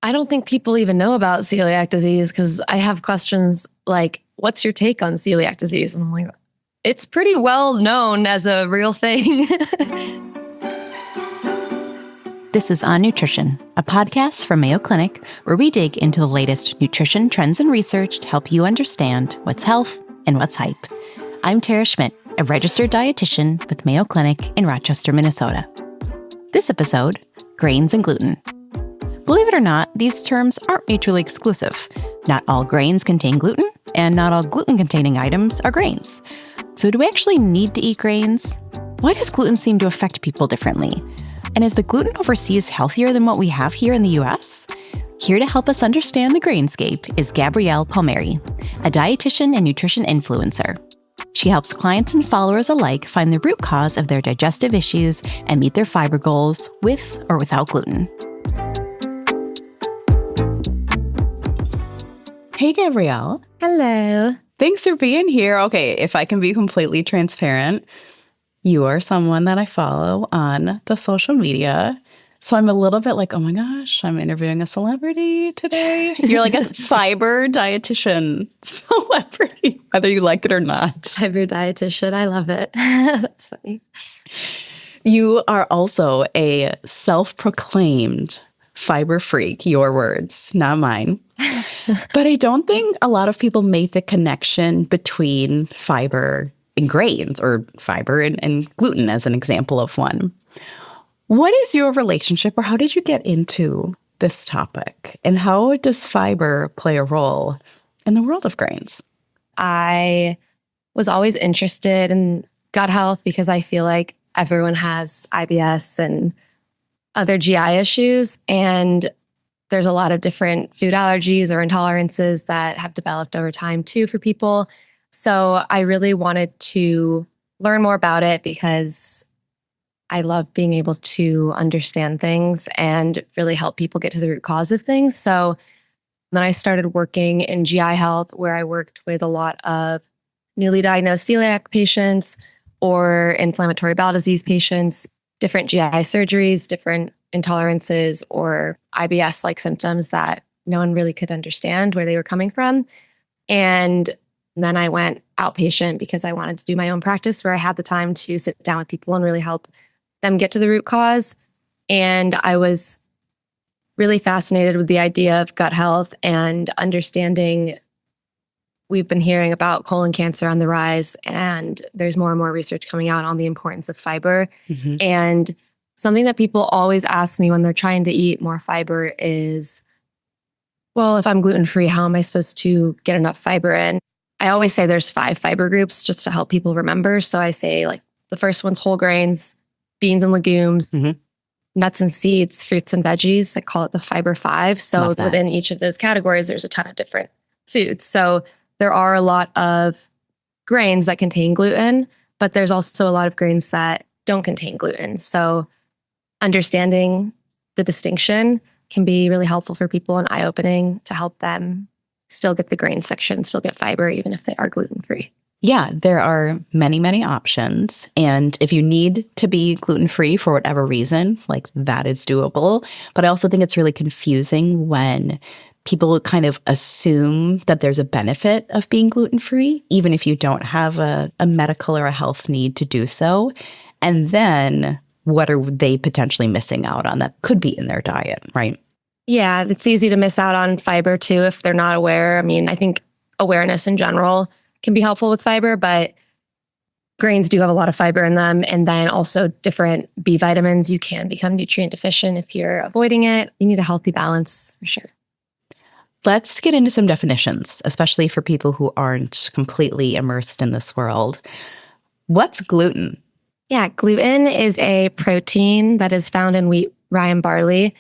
I don't think people even know about celiac disease because I have questions like, what's your take on celiac disease? And I'm like, it's pretty well known as a real thing. This is On Nutrition, a podcast from Mayo Clinic where we dig into the latest nutrition trends and research to help you understand what's health and what's hype. I'm Tara Schmidt, a registered dietitian with Mayo Clinic in Rochester, Minnesota. This episode, grains and gluten. Believe it or not, these terms aren't mutually exclusive. Not all grains contain gluten, and not all gluten-containing items are grains. So do we actually need to eat grains? Why does gluten seem to affect people differently? And is the gluten overseas healthier than what we have here in the US? Here to help us understand the grainscape is Gabrielle Palmeri, a dietitian and nutrition influencer. She helps clients and followers alike find the root cause of their digestive issues and meet their fiber goals with or without gluten. Hey, Gabrielle. Hello. Thanks for being here. Okay, if I can be completely transparent, you are someone that I follow on the social media. So I'm a little bit like, oh my gosh, I'm interviewing a celebrity today. You're like a fiber dietitian celebrity, whether you like it or not. Fiber dietitian. I love it. That's funny. You are also a self-proclaimed fiber freak, your words, not mine. But I don't think a lot of people make the connection between fiber and grains, or fiber and gluten as an example of one. What is your relationship, or how did you get into this topic? And how does fiber play a role in the world of grains? I was always interested in gut health because I feel like everyone has IBS and other GI issues. And there's a lot of different food allergies or intolerances that have developed over time too for people. So I really wanted to learn more about it because I love being able to understand things and really help people get to the root cause of things. So then I started working in GI health, where I worked with a lot of newly diagnosed celiac patients or inflammatory bowel disease patients, different GI surgeries, different intolerances or IBS-like symptoms that no one really could understand where they were coming from. And then I went outpatient because I wanted to do my own practice where I had the time to sit down with people and really help them get to the root cause. And I was really fascinated with the idea of gut health and understanding. We've been hearing about colon cancer on the rise, and there's more and more research coming out on the importance of fiber. Mm-hmm. And something that people always ask me when they're trying to eat more fiber is, well, if I'm gluten-free, how am I supposed to get enough fiber in? I always say there's 5 fiber groups just to help people remember. So I say like the first one's whole grains, beans and legumes, mm-hmm. nuts and seeds, fruits and veggies. I call it the fiber 5. So within each of those categories, there's a ton of different foods. So there are a lot of grains that contain gluten, but there's also a lot of grains that don't contain gluten. So understanding the distinction can be really helpful for people and eye-opening to help them still get the grain section, still get fiber, even if they are gluten-free. Yeah, there are many, many options. And if you need to be gluten-free for whatever reason, like that is doable. But I also think it's really confusing when people kind of assume that there's a benefit of being gluten-free, even if you don't have a medical or a health need to do so. And then what are they potentially missing out on that could be in their diet, right? Yeah, it's easy to miss out on fiber too if they're not aware. I mean, I think awareness in general can be helpful with fiber, but grains do have a lot of fiber in them. And then also different B vitamins. You can become nutrient deficient if you're avoiding it. You need a healthy balance for sure. Let's get into some definitions, especially for people who aren't completely immersed in this world. What's gluten? Yeah, gluten is a protein that is found in wheat, rye, and barley.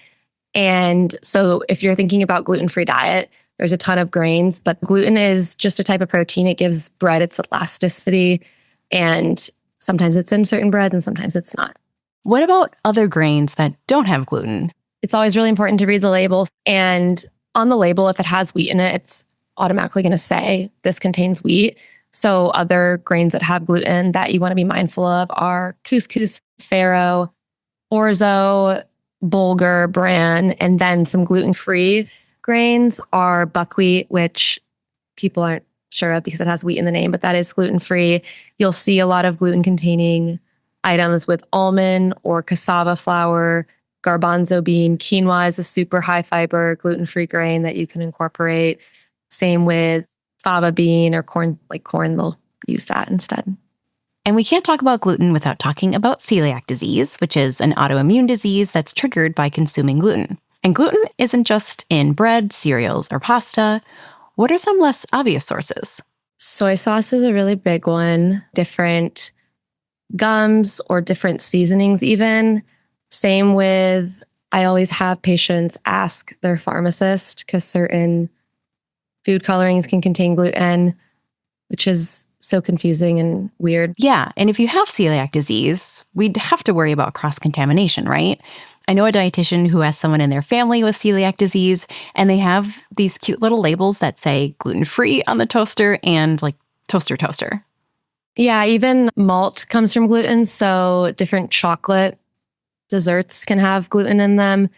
And so if you're thinking about gluten-free diet, there's a ton of grains, but gluten is just a type of protein. It gives bread its elasticity, and sometimes it's in certain breads and sometimes it's not. What about other grains that don't have gluten? It's always really important to read the label. And on the label, if it has wheat in it, it's automatically going to say this contains wheat. So other grains that have gluten that you want to be mindful of are couscous, farro, orzo, bulgur bran, and then some gluten-free grains are buckwheat, which people aren't sure of because it has wheat in the name, but that is gluten-free. You'll see a lot of gluten-containing items with almond or cassava flour, garbanzo bean. Quinoa is a super high fiber gluten-free grain that you can incorporate. Same with fava bean or corn, like corn, they'll use that instead. And we can't talk about gluten without talking about celiac disease, which is an autoimmune disease that's triggered by consuming gluten. And gluten isn't just in bread, cereals, or pasta. What are some less obvious sources? Soy sauce is a really big one. Different gums or different seasonings even. Same with, I always have patients ask their pharmacist because certain food colorings can contain gluten, which is so confusing and weird. Yeah, and if you have celiac disease, we'd have to worry about cross-contamination, right? I know a dietitian who has someone in their family with celiac disease, and they have these cute little labels that say gluten-free on the toaster and like toaster. Yeah, even malt comes from gluten, so different chocolate desserts can have gluten in them.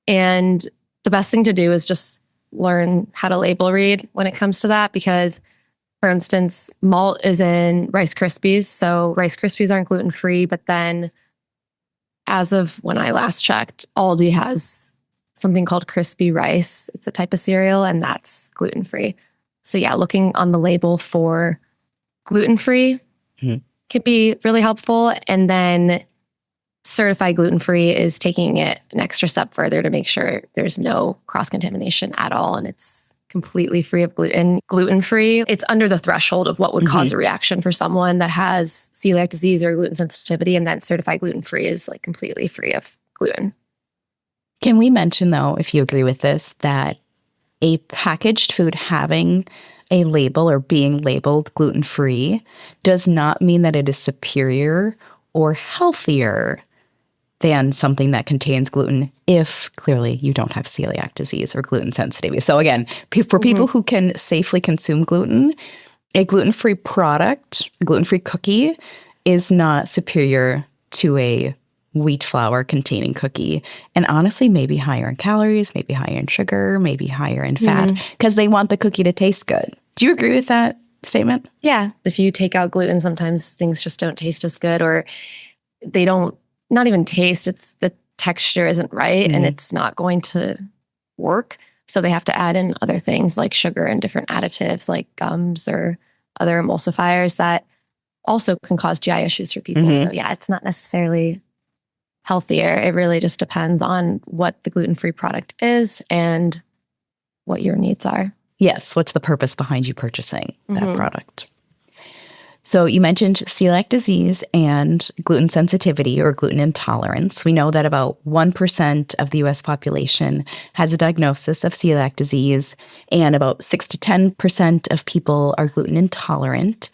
And the best thing to do is just learn how to label read when it comes to that, because for instance, malt is in Rice Krispies. So Rice Krispies aren't gluten-free, but then as of when I last checked, Aldi has something called crispy rice. It's a type of cereal and that's gluten-free. So yeah, looking on the label for gluten-free could be really helpful. And then certified gluten-free is taking it an extra step further to make sure there's no cross-contamination at all and it's completely free of gluten. Gluten-free, it's under the threshold of what would cause a reaction for someone that has celiac disease or gluten sensitivity, and then certified gluten-free is like completely free of gluten. Can we mention, though, if you agree with this, that a packaged food having a label or being labeled gluten-free does not mean that it is superior or healthier than something that contains gluten if clearly you don't have celiac disease or gluten sensitivity. So again, for people who can safely consume gluten, a gluten-free product, a gluten-free cookie is not superior to a wheat flour containing cookie. And honestly, maybe higher in calories, maybe higher in sugar, maybe higher in fat, because they want the cookie to taste good. Do you agree with that statement? Yeah. If you take out gluten, sometimes things just don't taste as good, or they don't, not even taste, it's the texture isn't right and it's not going to work. So they have to add in other things like sugar and different additives like gums or other emulsifiers that also can cause GI issues for people. So yeah, it's not necessarily healthier. It really just depends on what the gluten-free product is and what your needs are. Yes. What's the purpose behind you purchasing that product? So you mentioned celiac disease and gluten sensitivity or gluten intolerance. We know that about 1% of the U.S. population has a diagnosis of celiac disease, and about 6 to 10% of people are gluten intolerant.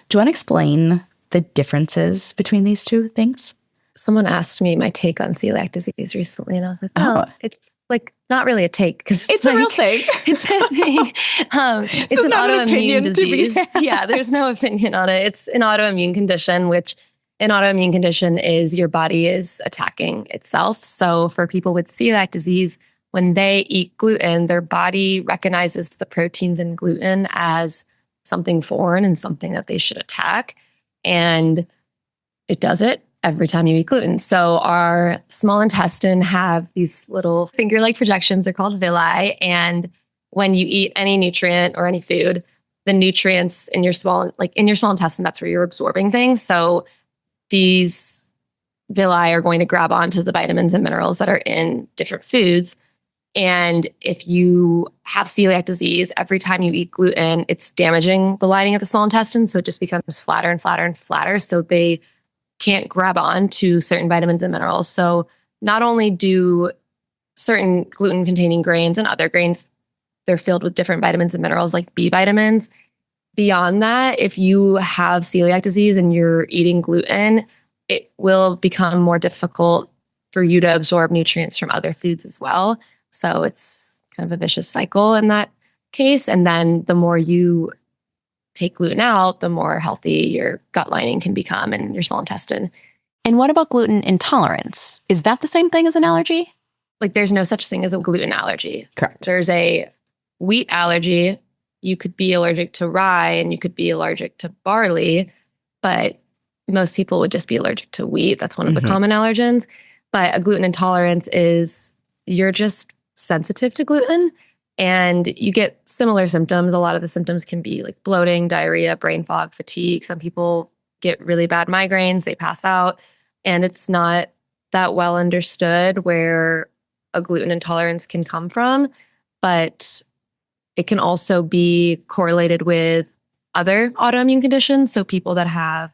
Do you want to explain the differences between these two things? Someone asked me my take on celiac disease recently, and I was like, oh, it's like not really a take because it's like, a real thing. It's a thing. It's an autoimmune disease. Yeah, there's no opinion on it. It's an autoimmune condition, which an autoimmune condition is your body is attacking itself. So for people with celiac disease, when they eat gluten, their body recognizes the proteins in gluten as something foreign and something that they should attack. And it does it every time you eat gluten. So our small intestine have these little finger-like projections. They're called villi. And when you eat any nutrient or any food, the nutrients in your small intestine, that's where you're absorbing things. So these villi are going to grab onto the vitamins and minerals that are in different foods. And if you have celiac disease, every time you eat gluten, it's damaging the lining of the small intestine. So it just becomes flatter and flatter and flatter. So they can't grab on to certain vitamins and minerals. So not only do certain gluten-containing grains and other grains, they're filled with different vitamins and minerals like B vitamins. Beyond that, if you have celiac disease and you're eating gluten, it will become more difficult for you to absorb nutrients from other foods as well. So it's kind of a vicious cycle in that case. And then the more you take gluten out, the more healthy your gut lining can become and your small intestine. And what about gluten intolerance? Is that the same thing as an allergy? like there's no such thing as a gluten allergy. Correct. There's a wheat allergy. You could be allergic to rye and you could be allergic to barley, but most people would just be allergic to wheat. That's one of the common allergens. But a gluten intolerance is you're just sensitive to gluten and you get similar symptoms. A lot of the symptoms can be like bloating, diarrhea, brain fog, fatigue. Some people get really bad migraines, they pass out, and it's not that well understood where a gluten intolerance can come from, but it can also be correlated with other autoimmune conditions. So people that have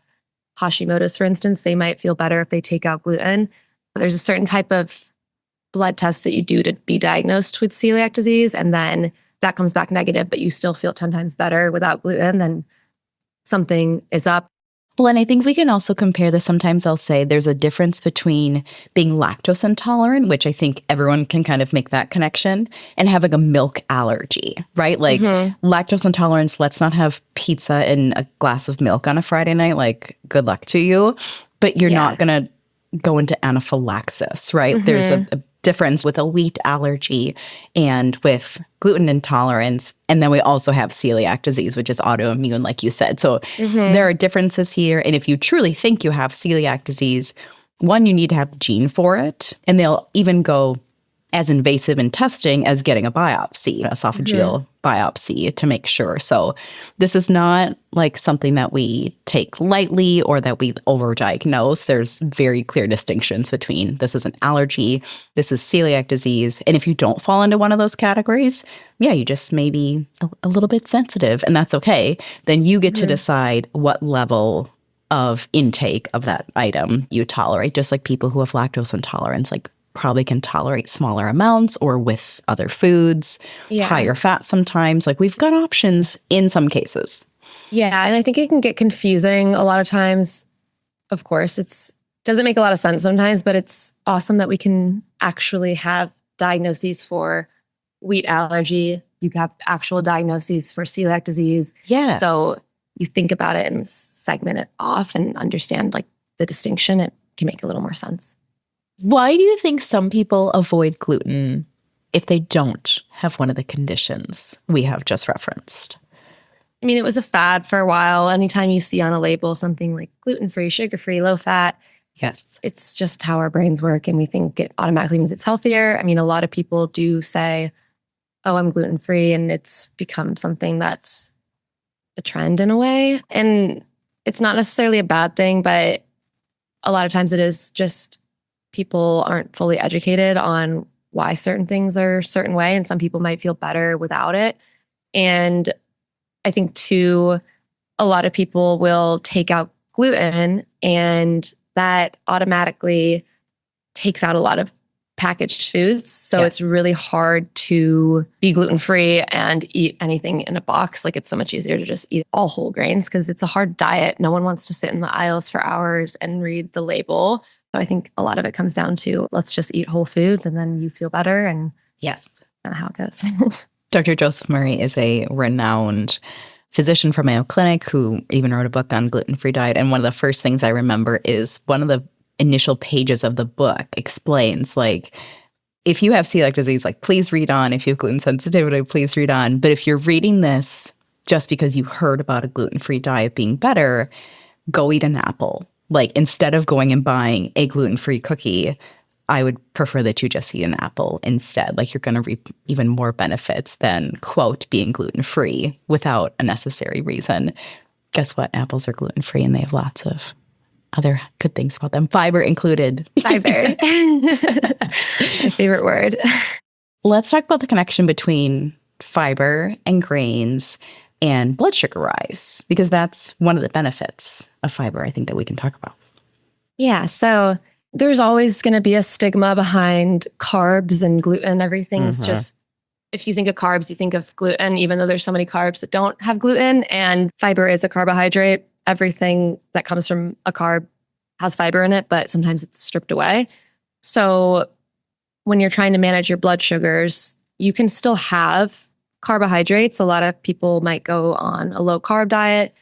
Hashimoto's, for instance, they might feel better if they take out gluten. There's a certain type of blood test that you do to be diagnosed with celiac disease, and then that comes back negative, but you still feel 10 times better without gluten, then something is up. Well, and I think we can also compare this. Sometimes I'll say there's a difference between being lactose intolerant, which I think everyone can kind of make that connection, and having a milk allergy, right? Like lactose intolerance, let's not have pizza and a glass of milk on a Friday night. Like, good luck to you. But you're not going to go into anaphylaxis, right? There's a difference with a wheat allergy and with gluten intolerance. And then we also have celiac disease, which is autoimmune, like you said. So there are differences here. And if you truly think you have celiac disease, one, you need to have the gene for it. And they'll even go as invasive in testing as getting a biopsy, esophageal biopsy, to make sure. So this is not like something that we take lightly or that we overdiagnose. There's very clear distinctions between this is an allergy, this is celiac disease. And if you don't fall into one of those categories, you just may be a little bit sensitive, and that's okay. Then you get to decide what level of intake of that item you tolerate, just like people who have lactose intolerance, like probably can tolerate smaller amounts or with other foods, higher fat sometimes. Like we've got options in some cases. Yeah, and I think it can get confusing a lot of times. Of course, doesn't make a lot of sense sometimes, but it's awesome that we can actually have diagnoses for wheat allergy. You have actual diagnoses for celiac disease. Yes. So you think about it and segment it off and understand like the distinction. It can make a little more sense. Why do you think some people avoid gluten if they don't have one of the conditions we have just referenced? I mean, it was a fad for a while. Anytime you see on a label something like gluten-free, sugar-free, low fat, it's just how our brains work, and we think it automatically means it's healthier. I mean, a lot of people do say, oh, I'm gluten-free, and it's become something that's a trend in a way. And it's not necessarily a bad thing, but a lot of times it is just people aren't fully educated on why certain things are a certain way, and some people might feel better without it. And I think too, a lot of people will take out gluten, and that automatically takes out a lot of packaged foods. So it's really hard to be gluten-free and eat anything in a box. Like it's so much easier to just eat all whole grains because it's a hard diet. No one wants to sit in the aisles for hours and read the label. So I think a lot of it comes down to let's just eat whole foods and then you feel better. And that's kind of how it goes. Dr. Joseph Murray is a renowned physician from Mayo Clinic who even wrote a book on gluten-free diet. And one of the first things I remember is one of the initial pages of the book explains, like, if you have celiac disease, like, please read on. If you have gluten sensitivity, please read on. But if you're reading this just because you heard about a gluten-free diet being better, go eat an apple. Like, instead of going and buying a gluten-free cookie, I would prefer that you just eat an apple instead. Like, you're going to reap even more benefits than, quote, being gluten-free without a necessary reason. Guess what? Apples are gluten-free and they have lots of other good things about them. Fiber included. Fiber. My favorite word. Let's talk about the connection between fiber and grains and blood sugar rise, because that's one of the benefits of fiber, I think, that we can talk about. Yeah. So there's always going to be a stigma behind carbs and gluten. Everything's just, if you think of carbs, you think of gluten, even though there's so many carbs that don't have gluten, and fiber is a carbohydrate. Everything that comes from a carb has fiber in it, but sometimes it's stripped away. So when you're trying to manage your blood sugars, you can still have carbohydrates. A lot of people might go on a low carb diet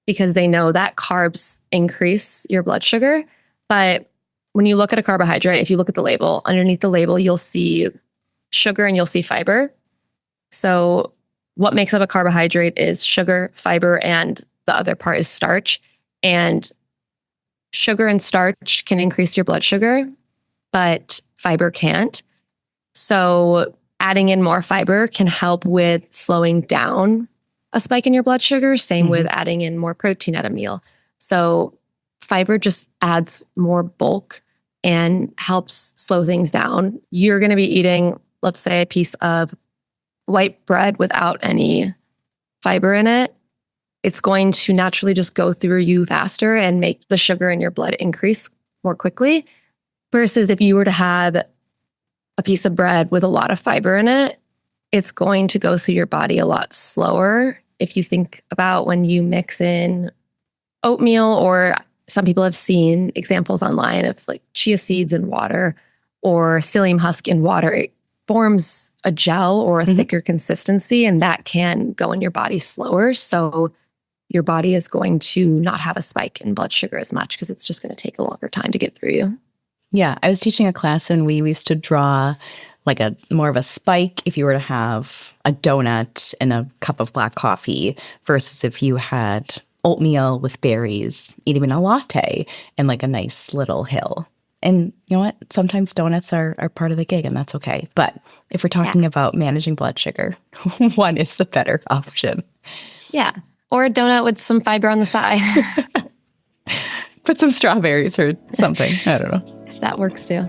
because they know that carbs increase your blood sugar. But when you look at a carbohydrate, if you look at the label, underneath the label, you'll see sugar and you'll see fiber. So what makes up a carbohydrate is sugar, fiber, and the other part is starch. And sugar and starch can increase your blood sugar, but fiber can't. So adding in more fiber can help with slowing down a spike in your blood sugar. Same with adding in more protein at a meal. So fiber just adds more bulk and helps slow things down. You're going to be eating, let's say, a piece of white bread without any fiber in it. It's going to naturally just go through you faster and make the sugar in your blood increase more quickly. Versus if you were to have a piece of bread with a lot of fiber in it, it's going to go through your body a lot slower. If you think about when you mix in oatmeal, or some people have seen examples online of like chia seeds in water or psyllium husk in water, it forms a gel or a thicker consistency, and that can go in your body slower. So your body is going to not have a spike in blood sugar as much because it's just going to take a longer time to get through you. Yeah, I was teaching a class and we used to draw like a more of a spike if you were to have a donut and a cup of black coffee versus if you had oatmeal with berries, even a latte, and like a nice little hill. And you know what? Sometimes donuts are part of the gig, and that's okay. But if we're talking about managing blood sugar, one is the better option. Yeah. Or a donut with some fiber on the side. Put some strawberries or something. I don't know. That works too.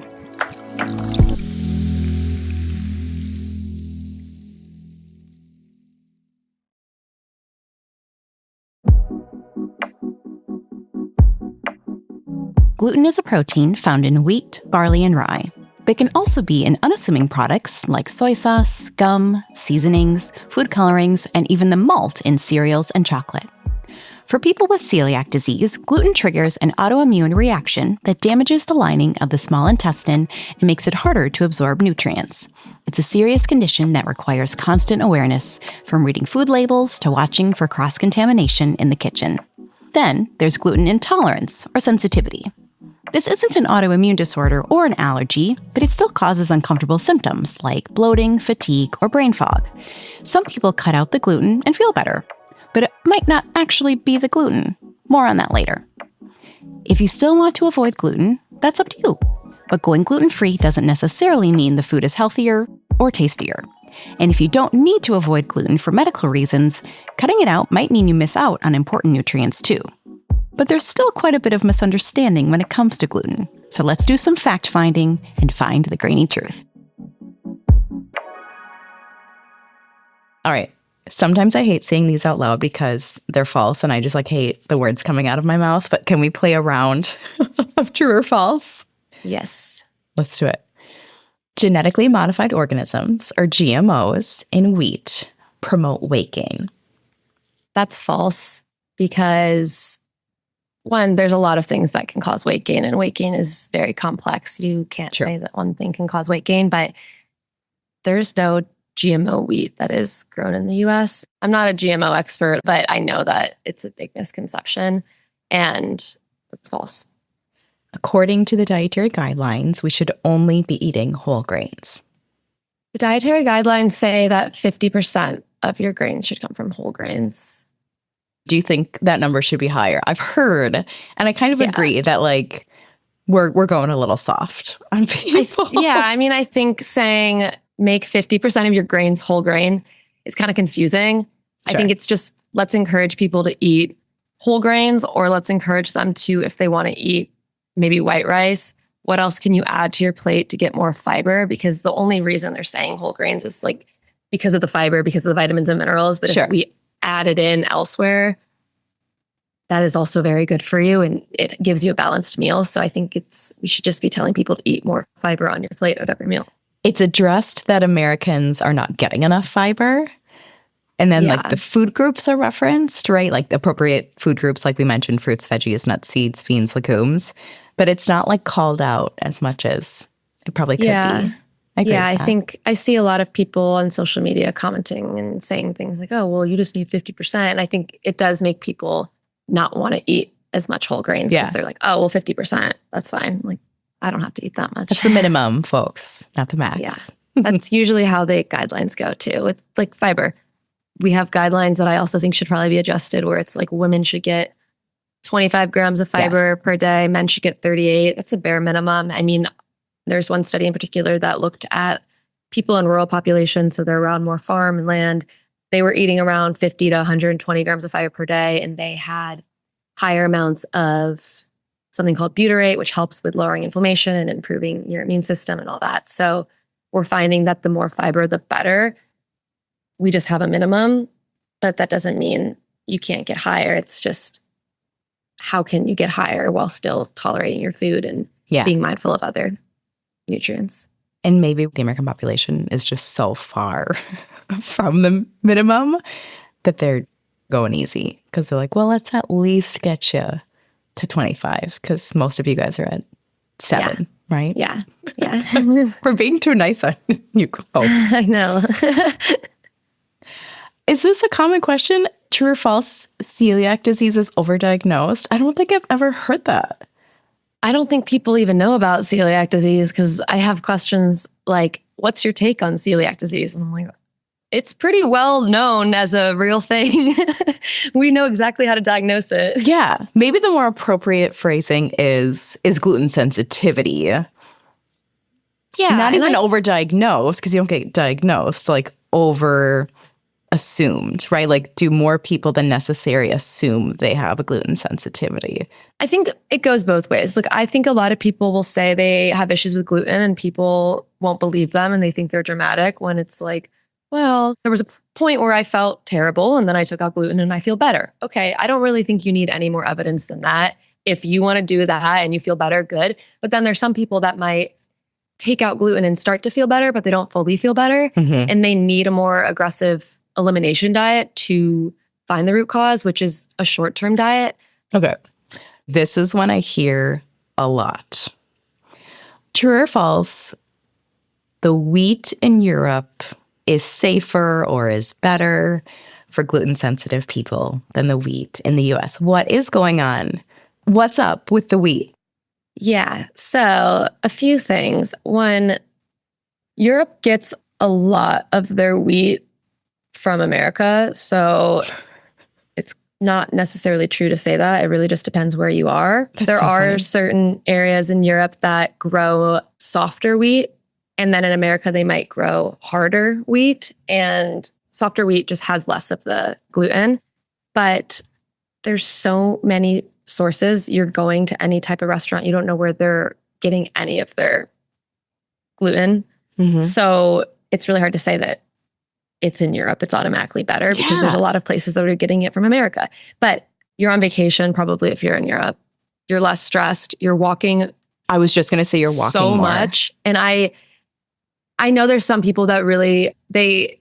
Gluten is a protein found in wheat, barley, and rye, but can also be in unassuming products like soy sauce, gum, seasonings, food colorings, and even the malt in cereals and chocolate. For people with celiac disease, gluten triggers an autoimmune reaction that damages the lining of the small intestine and makes it harder to absorb nutrients. It's a serious condition that requires constant awareness, from reading food labels to watching for cross-contamination in the kitchen. Then there's gluten intolerance or sensitivity. This isn't an autoimmune disorder or an allergy, but it still causes uncomfortable symptoms like bloating, fatigue, or brain fog. Some people cut out the gluten and feel better, but it might not actually be the gluten. More on that later. If you still want to avoid gluten, that's up to you. But going gluten-free doesn't necessarily mean the food is healthier or tastier. And if you don't need to avoid gluten for medical reasons, cutting it out might mean you miss out on important nutrients too. But there's still quite a bit of misunderstanding when it comes to gluten. So let's do some fact-finding and find the grainy truth. All right. Sometimes I hate saying these out loud because they're false and I just hate the words coming out of my mouth. But can we play a round of true or false? Yes. Let's do it. Genetically modified organisms, or GMOs, in wheat promote weight gain. That's false because, one, there's a lot of things that can cause weight gain, and weight gain is very complex. You can't say that one thing can cause weight gain, but there's no GMO wheat that is grown in the US. I'm not a GMO expert, but I know that it's a big misconception, and it's false. According to the dietary guidelines, we should only be eating whole grains. The dietary guidelines say that 50% of your grains should come from whole grains. Do you think that number should be higher? I've heard, and I kind of agree that we're going a little soft on people. I think saying make 50% of your grains whole grain is kind of confusing. Sure. I think it's just, let's encourage people to eat whole grains, or let's encourage them to, if they want to eat maybe white rice, what else can you add to your plate to get more fiber? Because the only reason they're saying whole grains is because of the fiber, because of the vitamins and minerals. But if we add it in elsewhere, that is also very good for you, and it gives you a balanced meal. So I think we should just be telling people to eat more fiber on your plate at every meal. It's addressed that Americans are not getting enough fiber. And then the food groups are referenced, right? Like the appropriate food groups, like we mentioned, fruits, veggies, nuts, seeds, beans, legumes. But it's not called out as much as it probably could be. I agree with that. think I see a lot of people on social media commenting and saying things like, oh, well, you just need 50%. And I think it does make people not want to eat as much whole grains because they're like, oh, well, 50%, that's fine. I don't have to eat that much. That's the minimum, folks, not the max. Yeah. That's usually how the guidelines go too. With like fiber, we have guidelines that I also think should probably be adjusted where it's like women should get 25 grams of fiber per day. Men should get 38. That's a bare minimum. I mean, there's one study in particular that looked at people in rural populations. So they're around more farm and land. They were eating around 50 to 120 grams of fiber per day. And they had higher amounts of something called butyrate, which helps with lowering inflammation and improving your immune system and all that. So we're finding that the more fiber, the better. We just have a minimum, but that doesn't mean you can't get higher. It's just, how can you get higher while still tolerating your food and being mindful of other nutrients? And maybe the American population is just so far from the minimum that they're going easy because they're like, well, let's at least get you to 25 because most of you guys are at 7, right? Yeah. Yeah. We're being too nice on you. I know. Is this a common question? True or false, celiac disease is overdiagnosed? I don't think I've ever heard that. I don't think people even know about celiac disease because I have questions like, what's your take on celiac disease? And I'm like, it's pretty well known as a real thing. We know exactly how to diagnose it. Yeah. Maybe the more appropriate phrasing is gluten sensitivity. Yeah. Not even overdiagnosed because you don't get diagnosed, like over assumed, right? Like, do more people than necessary assume they have a gluten sensitivity? I think it goes both ways. Like, I think a lot of people will say they have issues with gluten and people won't believe them and they think they're dramatic when it's like, well, there was a point where I felt terrible and then I took out gluten and I feel better. Okay, I don't really think you need any more evidence than that. If you want to do that and you feel better, good. But then there's some people that might take out gluten and start to feel better, but they don't fully feel better. Mm-hmm. And they need a more aggressive elimination diet to find the root cause, which is a short-term diet. Okay. This is one I hear a lot. True or false, the wheat in Europe is safer or is better for gluten-sensitive people than the wheat in the US. What is going on? What's up with the wheat? Yeah, so a few things. One, Europe gets a lot of their wheat from America, so it's not necessarily true to say that. It really just depends where you are. There are certain areas in Europe that grow softer wheat, and then in America, they might grow harder wheat, and softer wheat just has less of the gluten. But there's so many sources. You're going to any type of restaurant, you don't know where they're getting any of their gluten. Mm-hmm. So it's really hard to say that it's in Europe, it's automatically better because there's a lot of places that are getting it from America. But you're on vacation, probably if you're in Europe, you're less stressed, you're walking. I was just going to say you're walking so more. much. And I know there's some people that really, they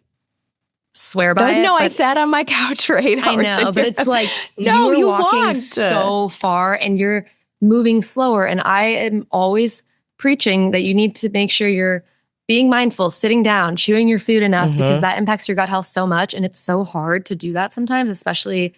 swear by it. No, I sat on my couch for 8 hours. I know, but it's like, no, you're you walking walked so far and you're moving slower. And I am always preaching that you need to make sure you're being mindful, sitting down, chewing your food enough, because that impacts your gut health so much. And it's so hard to do that sometimes, especially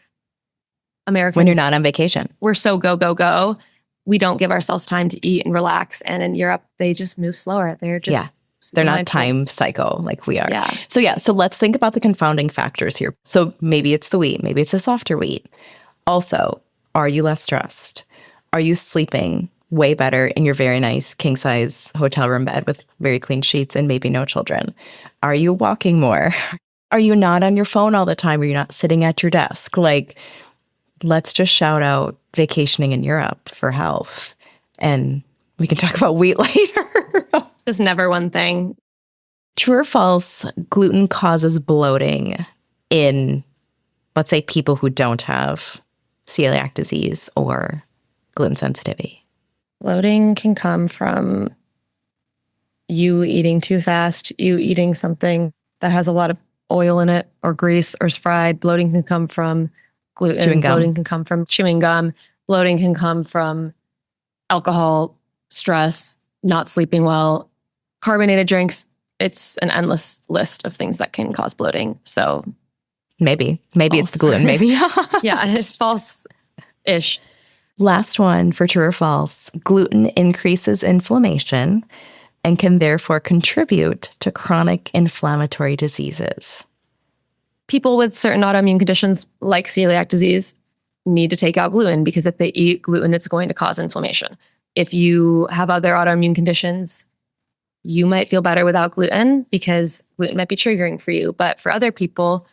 Americans. When you're not on vacation. We're so go, go, go. We don't give ourselves time to eat and relax. And in Europe, they just move slower. They're just they're not time cycle like we are. Yeah. So let's think about the confounding factors here. So maybe it's the wheat, maybe it's a softer wheat. Also, are you less stressed? Are you sleeping way better in your very nice king size hotel room bed with very clean sheets and maybe no children? Are you walking more? Are you not on your phone all the time? Are you not sitting at your desk? Like, let's just shout out vacationing in Europe for health. And we can talk about wheat later. Just never one thing. True or false, gluten causes bloating in, let's say, people who don't have celiac disease or gluten sensitivity? Bloating can come from you eating too fast, you eating something that has a lot of oil in it or grease or is fried. Bloating can come from gluten. Chewing gum. Bloating can come from chewing gum. Bloating can come from alcohol, stress, not sleeping well, carbonated drinks. It's an endless list of things that can cause bloating. So maybe it's the gluten. Maybe yeah, it's false-ish. Last one for true or false. Gluten increases inflammation and can therefore contribute to chronic inflammatory diseases. People with certain autoimmune conditions like celiac disease need to take out gluten because if they eat gluten, it's going to cause inflammation. If you have other autoimmune conditions, you might feel better without gluten because gluten might be triggering for you. But for other people,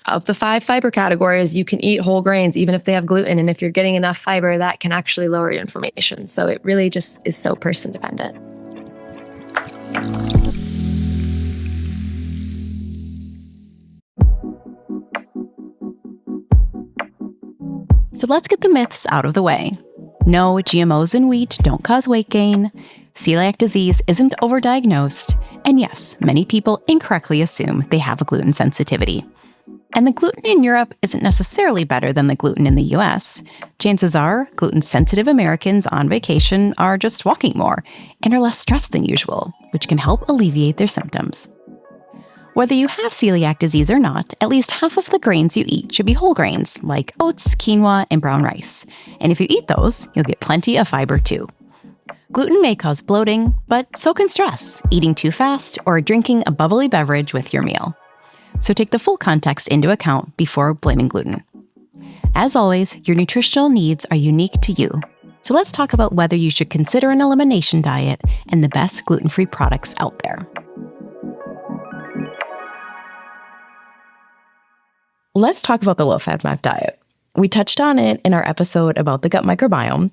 of the 5 fiber categories, you can eat whole grains even if they have gluten. And if you're getting enough fiber, that can actually lower your inflammation. So it really just is so person dependent. So let's get the myths out of the way. No, GMOs in wheat don't cause weight gain. Celiac disease isn't overdiagnosed. And yes, many people incorrectly assume they have a gluten sensitivity. And the gluten in Europe isn't necessarily better than the gluten in the US. Chances are, gluten-sensitive Americans on vacation are just walking more and are less stressed than usual, which can help alleviate their symptoms. Whether you have celiac disease or not, at least half of the grains you eat should be whole grains, like oats, quinoa, and brown rice. And if you eat those, you'll get plenty of fiber too. Gluten may cause bloating, but so can stress, eating too fast, or drinking a bubbly beverage with your meal. So take the full context into account before blaming gluten. As always, your nutritional needs are unique to you. So let's talk about whether you should consider an elimination diet and the best gluten-free products out there. Let's talk about the low-fat MAP diet. We touched on it in our episode about the gut microbiome,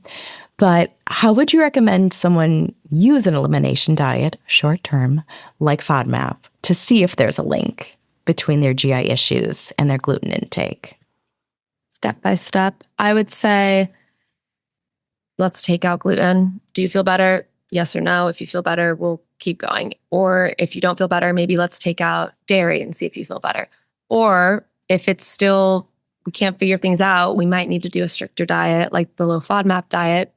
but how would you recommend someone use an elimination diet, short-term, like FODMAP, to see if there's a link between their GI issues and their gluten intake? Step by step, I would say, let's take out gluten. Do you feel better? Yes or no. If you feel better, we'll keep going. Or if you don't feel better, maybe let's take out dairy and see if you feel better. Or if it's still, we can't figure things out, we might need to do a stricter diet like the low FODMAP diet,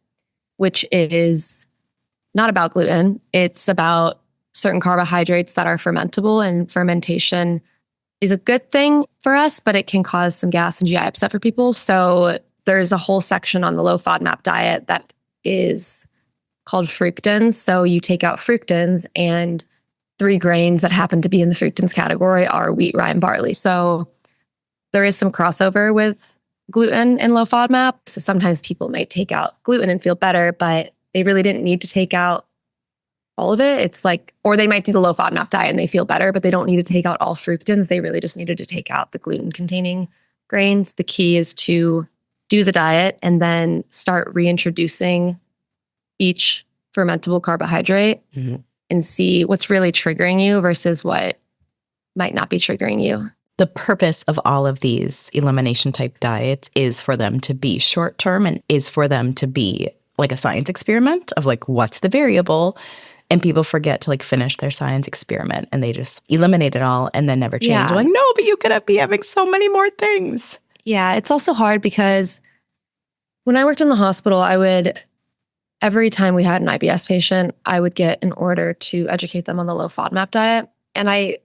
which is not about gluten. It's about certain carbohydrates that are fermentable, and fermentation is a good thing for us, but it can cause some gas and GI upset for people. So there's a whole section on the low FODMAP diet that is called fructans. So you take out fructans, and 3 grains that happen to be in the fructans category are wheat, rye, and barley. So there is some crossover with gluten and low FODMAP. So sometimes people might take out gluten and feel better, but they really didn't need to take out all of it. It's like, or they might do the low FODMAP diet and they feel better, but they don't need to take out all fructans. They really just needed to take out the gluten containing grains. The key is to do the diet and then start reintroducing each fermentable carbohydrate and see what's really triggering you versus what might not be triggering you. The purpose of all of these elimination type diets is for them to be short term and is for them to be like a science experiment of like, what's the variable? And people forget to like finish their science experiment and they just eliminate it all and then never change. Yeah. Like, no, but you could be having so many more things. Yeah, it's also hard because when I worked in the hospital, every time we had an IBS patient, I would get an order to educate them on the low FODMAP diet. And I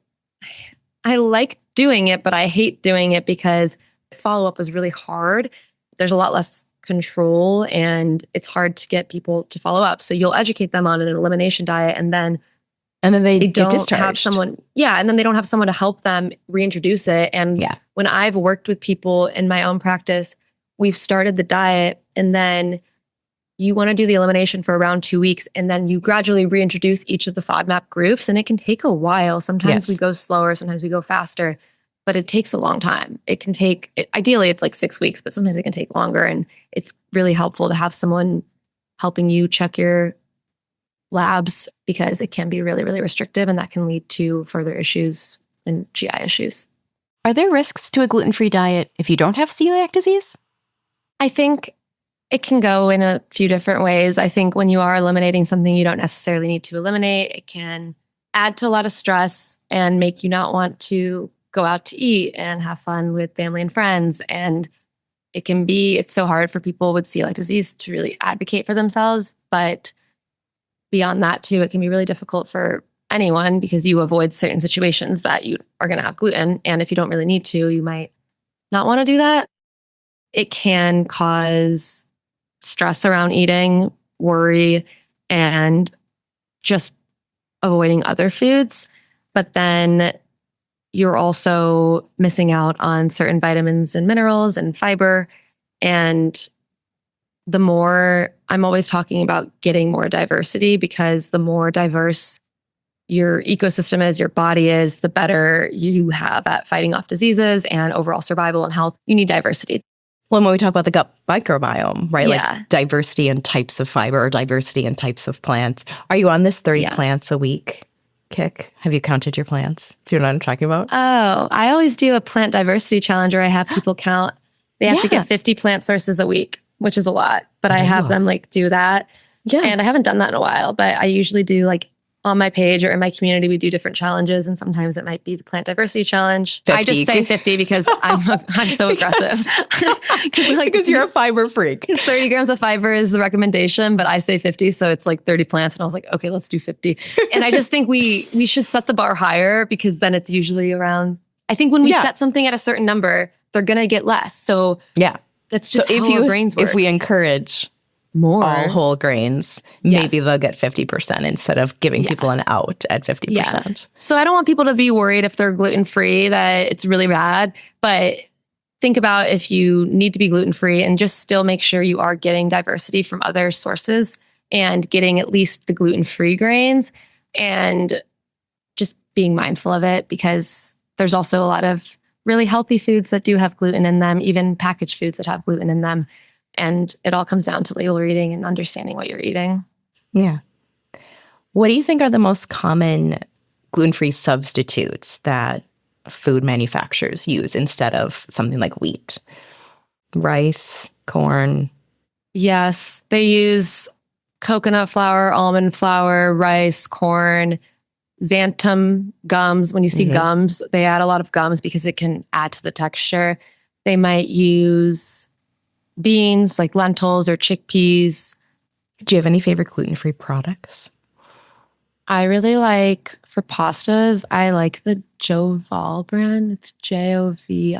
like doing it, but I hate doing it because follow-up was really hard. There's a lot less control and it's hard to get people to follow up. So you'll educate them on an elimination diet and then they don't discharged. have someone, and then they don't have someone to help them reintroduce it. And when I've worked with people in my own practice, we've started the diet and then you want to do the elimination for around 2 weeks and then you gradually reintroduce each of the FODMAP groups. And it can take a while. Sometimes we go slower, sometimes we go faster, but it takes a long time. It can take, ideally it's like 6 weeks, but sometimes it can take longer. And it's really helpful to have someone helping you check your labs because it can be really, really restrictive and that can lead to further issues and GI issues. Are there risks to a gluten-free diet if you don't have celiac disease? I think it can go in a few different ways. I think when you are eliminating something you don't necessarily need to eliminate, it can add to a lot of stress and make you not want to go out to eat and have fun with family and friends. And it's so hard for people with celiac disease to really advocate for themselves. But beyond that too, it can be really difficult for anyone because you avoid certain situations that you are going to have gluten. And if you don't really need to, you might not want to do that. It can cause stress around eating, worry, and just avoiding other foods. But then you're also missing out on certain vitamins and minerals and fiber. And the more, I'm always talking about getting more diversity, because the more diverse your ecosystem is, your body is, the better you have at fighting off diseases and overall survival and health. You need diversity. Well, when we talk about the gut microbiome, right? Yeah. Like diversity in types of fiber or diversity in types of plants. Are you on this 30 plants a week kick? Have you counted your plants? Do you know what I'm talking about? Oh, I always do a plant diversity challenge where I have people count. They have to get 50 plant sources a week, which is a lot, but I have them like do that. Yes. And I haven't done that in a while, but I usually do like on my page or in my community, we do different challenges. And sometimes it might be the plant diversity challenge. 50. I just say 50 because I'm so aggressive. Because you're a fiber freak. 30 grams of fiber is the recommendation, but I say 50. So it's like 30 plants. And I was like, okay, let's do 50. And I just think we should set the bar higher, because then it's usually around, I think when we set something at a certain number, they're going to get less. So that's just how our brains work. If we encourage more all whole grains, maybe they'll get 50% instead of giving people an out at 50%. Yeah. So I don't want people to be worried if they're gluten-free that it's really bad, but think about if you need to be gluten-free and just still make sure you are getting diversity from other sources and getting at least the gluten-free grains, and just being mindful of it, because there's also a lot of really healthy foods that do have gluten in them, even packaged foods that have gluten in them. And it all comes down to label reading and understanding what you're eating. Yeah. What do you think are the most common gluten-free substitutes that food manufacturers use instead of something like wheat? Rice, corn? Yes, they use coconut flour, almond flour, rice, corn, xanthan gums. When you see gums, they add a lot of gums because it can add to the texture. They might use beans like lentils or chickpeas. Do you have any favorite gluten-free products? I really like, for pastas, I like the Jovial brand. It's Jovial.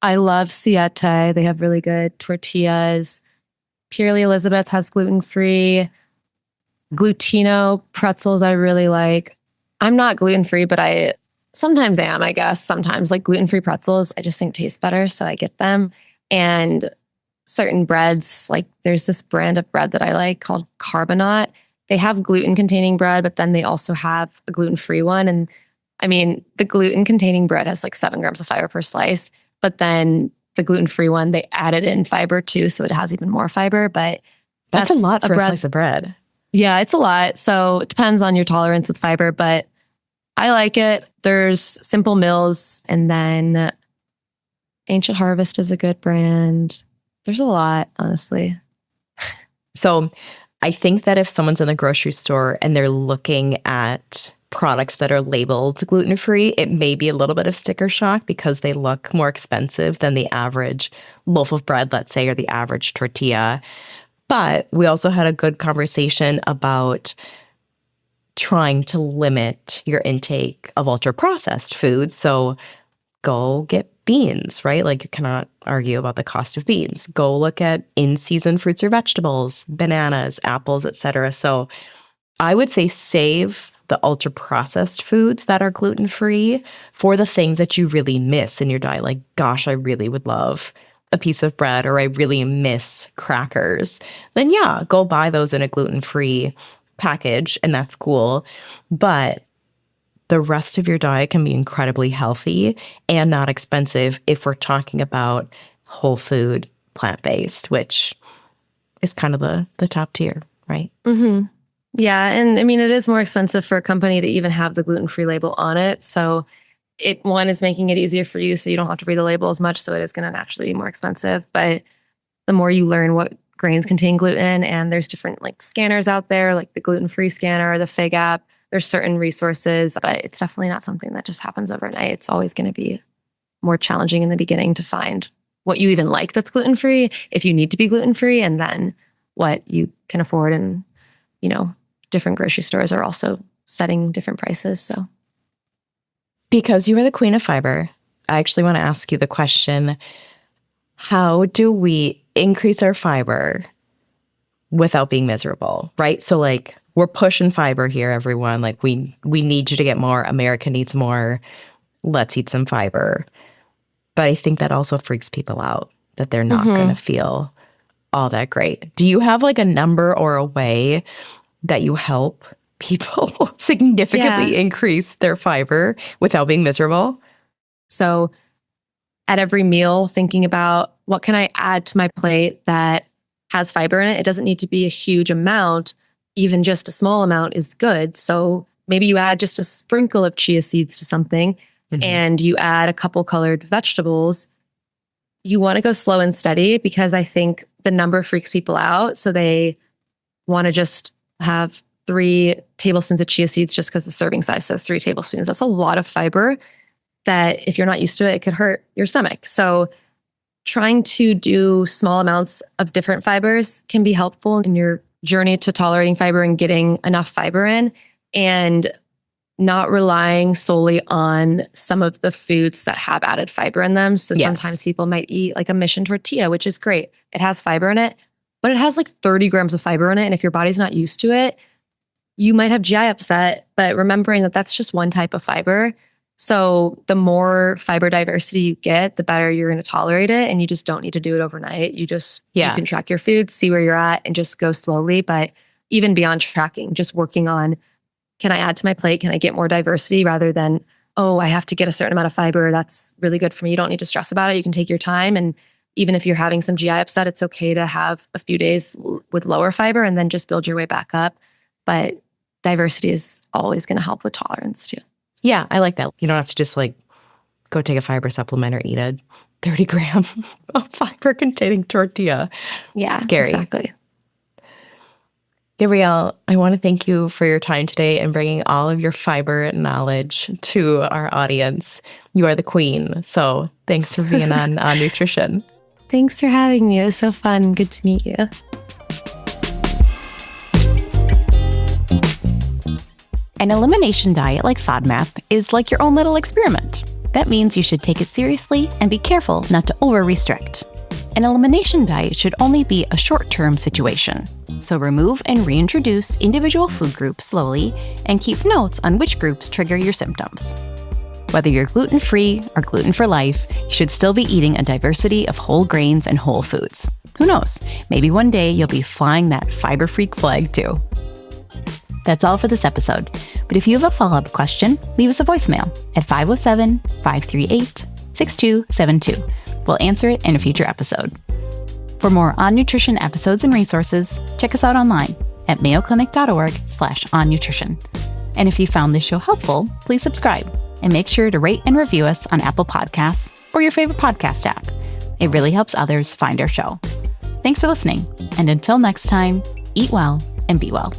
I love Siete. They have really good tortillas. Purely Elizabeth has gluten-free. Glutino pretzels I really like. I'm not gluten-free, but I sometimes am, I guess. Sometimes like gluten-free pretzels, I just think taste better, so I get them. And certain breads, like there's this brand of bread that I like called Carbonate. They have gluten-containing bread, but then they also have a gluten-free one. And I mean, the gluten-containing bread has like 7 grams of fiber per slice, but then the gluten-free one, they added in fiber too, so it has even more fiber. But that's a lot for a slice of bread. Yeah, it's a lot. So it depends on your tolerance with fiber, but I like it. There's Simple Mills, and then Ancient Harvest is a good brand. There's a lot, honestly. So I think that if someone's in the grocery store and they're looking at products that are labeled gluten-free, it may be a little bit of sticker shock because they look more expensive than the average loaf of bread, let's say, or the average tortilla. But we also had a good conversation about trying to limit your intake of ultra-processed foods. So go get beans, right? Like you cannot argue about the cost of beans. Go look at in-season fruits or vegetables, bananas, apples, etc. So I would say save the ultra-processed foods that are gluten-free for the things that you really miss in your diet. Like, gosh, I really would love a piece of bread, or I really miss crackers. Then yeah, go buy those in a gluten-free package, and that's cool. But the rest of your diet can be incredibly healthy and not expensive if we're talking about whole food, plant-based, which is kind of the top tier, right? Mm-hmm. Yeah. And I mean, it is more expensive for a company to even have the gluten-free label on it. So one is making it easier for you so you don't have to read the label as much. So it is going to naturally be more expensive. But the more you learn what grains contain gluten, and there's different like scanners out there, like the gluten-free scanner, the Fig app, there's certain resources, but it's definitely not something that just happens overnight. It's always going to be more challenging in the beginning to find what you even like that's gluten-free, if you need to be gluten-free, and then what you can afford. And, different grocery stores are also setting different prices. So, because you are the queen of fiber, I actually want to ask you the question, how do we increase our fiber without being miserable, right? So like we're pushing fiber here, everyone. Like we need you to get more. America needs more. Let's eat some fiber. But I think that also freaks people out that they're not going to feel all that great. Do you have like a number or a way that you help people significantly increase their fiber without being miserable? So at every meal, thinking about what can I add to my plate that has fiber in it. It doesn't need to be a huge amount. Even just a small amount is good. So maybe you add just a sprinkle of chia seeds to something and you add a couple colored vegetables. You want to go slow and steady because I think the number freaks people out. So they want to just have 3 tablespoons of chia seeds just because the serving size says 3 tablespoons. That's a lot of fiber that if you're not used to it, it could hurt your stomach. So trying to do small amounts of different fibers can be helpful in your journey to tolerating fiber and getting enough fiber in, and not relying solely on some of the foods that have added fiber in them. So sometimes people might eat like a Mission tortilla, which is great. It has fiber in it, but it has like 30 grams of fiber in it. And if your body's not used to it, you might have GI upset, but remembering that that's just one type of fiber. So the more fiber diversity you get, the better you're going to tolerate it. And you just don't need to do it overnight. You just, you can track your food, see where you're at, and just go slowly. But even beyond tracking, just working on, can I add to my plate? Can I get more diversity rather than, oh, I have to get a certain amount of fiber. That's really good for me. You don't need to stress about it. You can take your time. And even if you're having some GI upset, it's okay to have a few days with lower fiber and then just build your way back up. But diversity is always going to help with tolerance too. Yeah, I like that. You don't have to just like go take a fiber supplement or eat a 30-gram of fiber-containing tortilla. Yeah, scary. Exactly. Gabrielle, I want to thank you for your time today and bringing all of your fiber knowledge to our audience. You are the queen. So thanks for being on Nutrition. Thanks for having me. It was so fun. Good to meet you. An elimination diet like FODMAP is like your own little experiment. That means you should take it seriously and be careful not to over-restrict. An elimination diet should only be a short-term situation, so remove and reintroduce individual food groups slowly and keep notes on which groups trigger your symptoms. Whether you're gluten-free or gluten for life, you should still be eating a diversity of whole grains and whole foods. Who knows? Maybe one day you'll be flying that fiber freak flag too. That's all for this episode. But if you have a follow-up question, leave us a voicemail at 507-538-6272. We'll answer it in a future episode. For more On Nutrition episodes and resources, check us out online at mayoclinic.org/onnutrition. And if you found this show helpful, please subscribe and make sure to rate and review us on Apple Podcasts or your favorite podcast app. It really helps others find our show. Thanks for listening. And until next time, eat well and be well.